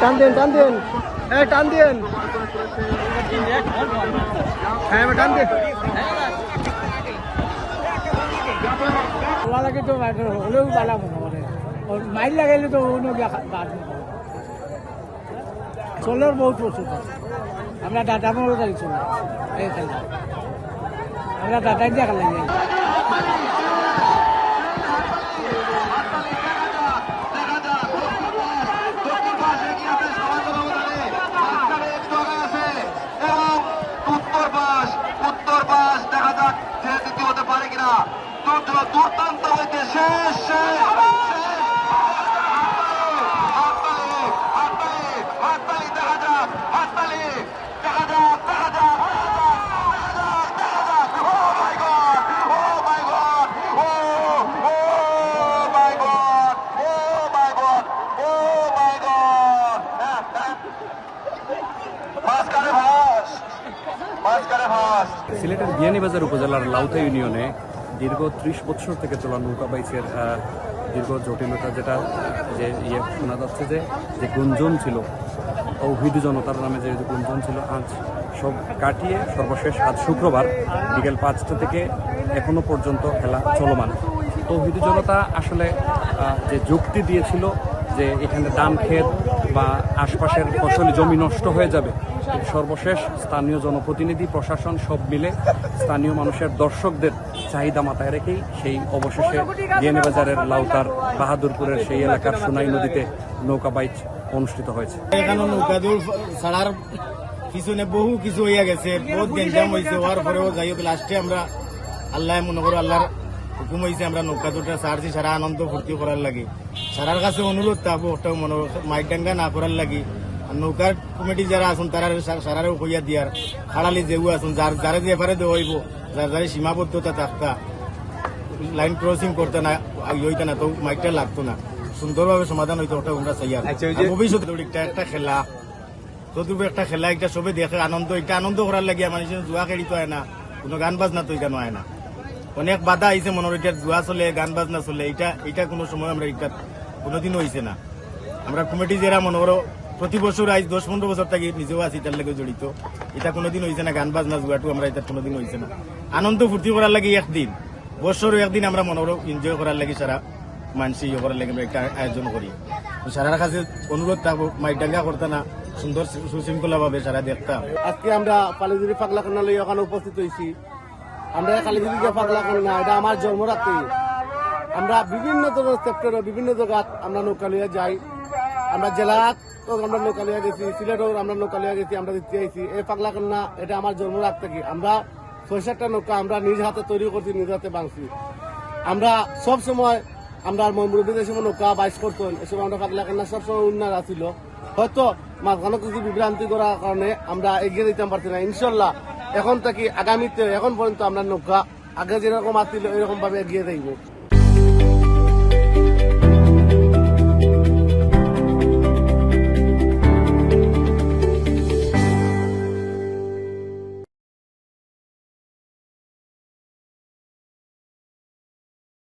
টান দেন টান দেন, টান দেন, হ্যাঁ টান দেন। লাগে তো হলেও বালা মনে করে মাইল লাগাইলে তো চলের বহুত প্রস্তুত আছে। আমরা দাদা মনে গাড়ি চলে এই খেলা আমরা দাদাই দিয়ে খেলা যাই। উত্তর পাশ দেখা যাক যে দ্বিতীয় হতে পারে কিনা। দুর্দান্ত হইতে শেষ সিলেটের বিয়ানীবাজার উপজেলার লাউথা ইউনিয়নে দীর্ঘ ৩০ বছর থেকে চলা নৌকা বাইচের দীর্ঘ জটিলতা যেটা শোনা যাচ্ছে যে গুঞ্জন ছিল, তৌহিদি জনতার নামে যে গুঞ্জন ছিল, আজ সব কাটিয়ে সর্বশেষ আজ শুক্রবার বিকেল ৫টা থেকে এখনো পর্যন্ত খেলা চলমান। তৌহিদি জনতা আসলে যে যুক্তি দিয়েছিল যে এখানে ধান ক্ষেত বা আশপাশের ফসলি জমি নষ্ট হয়ে যাবে, সর্বশেষ স্থানীয় জনপ্রতিনিধি প্রশাসন সব মিলে স্থানীয় মানুষের দর্শকদের চাহিদা মাথায় রেখেই সেই অবশেষে বিয়ানীবাজারের লাউতার বাহাদুরপুরের সেই এলাকার সোনাই নদীতে নৌকা বাইচ অনুষ্ঠিত হয়েছে। এখানে নৌকা দৌড় ছাড়ার পিছনে বহু কিছু হইয়া গেছে, বহুত গেঞ্জাম হয়েছে, হওয়ার পরেও যাই হোক লাস্টে আমরা আল্লাহ মনে করো আল্লাহর হুকুম হয়েছে আমরা নৌকা দৌড়টা ছাড়ছি সারা আনন্দ ফুর্তি করার লাগে। সারার কাছে অনুরোধ থাকবো ওটাও মনে মাইকডাঙ্গা না করার লাগে। নৌকার কমিটি যারা আছেন তারা সারারেও হইয়া দিয়ার খাড়ালি যেও আছেন যারা যে এবারে দেওয়া হইব যার সীমাবদ্ধতা থাকতা লাইন ক্রসিং করতে না হইতে না তো মাইকটা লাগতো না, সুন্দরভাবে সমাধান হইতো ওটা আমরা চাই। আর ভবিষ্যৎ একটা খেলা তদুপরি একটা খেলা একটা সবে দেখে আনন্দ, এটা আনন্দ করার লাগে মানুষের জুয়া খেলি তো হয় না, কোনো গান বাজনা তো এটা নয় না। অনেক বাধা আইছে মনের, এটা জুয়া চলে গান বাজনা চলে, এটা কোনো সময় আমরা এটা কোনোদিনও হয়েছে না। আমরা কমিটি যারা মনে করো প্রতি বছর আজ 10-15 বছর থেকে নিজেও আছি তার লাগে জড়িত, এটা কোনোদিন হয়েছে না। গান বাজনা জুয়াটু আমরা এটা কোনোদিন হয়েছে না। আনন্দ ফুর্তি করার লাগে একদিন বছর একদিন আমরা মনে করো এনজয় করার লাগে সারা মানুষ ইয়ে করার লাগে আমরা একটা আয়োজন করি। সারার কাছে অনুরোধ থাকবো মাইকডাঙ্গা করতে না, সুন্দর সুশৃঙ্খলা ভাবে সারা দেখতাম। আজকে আমরা পালিজুরি পাগলা কন্যা লই ওখানে উপস্থিত হয়েছি। আমরা কালীজুরিকে পাগলা কন্যা, এটা আমার জন্মরাত্রি। আমরা বিভিন্ন ধরনের সেক্টরে বিভিন্ন জায়গাত আমরা নৌকা লিয়ে যাই। আমরা জেলাত আমরা নৌকা লিয়ে গেছি, সিলেটও আমরা নৌকা লিয়ে গেছি, আমরা দিতে আইছি। এই পাগলা কন্যা এটা আমার জন্মরাত থেকে আমরা ৬-৭টা নৌকা আমরা নিজ হাতে তৈরি করছি, নিজ হাতে বাঁধছি। আমরা সব সময় আমরা মুরব্বী যে সময় নৌকা বাইশ করতেন এ সময় আমরা পাগলা কন্যা সবসময় উন্নয়ন আসছিল। হয়তো মাঝখানে কিছু বিভ্রান্তি করার কারণে আমরা এগিয়ে দিতে পারছি না। ইনশাল্লাহ এখন থেকে আগামীতে এখন পর্যন্ত আমরা নৌকা আগে যেরকম আসছিল এরকম ভাবে এগিয়ে দেব।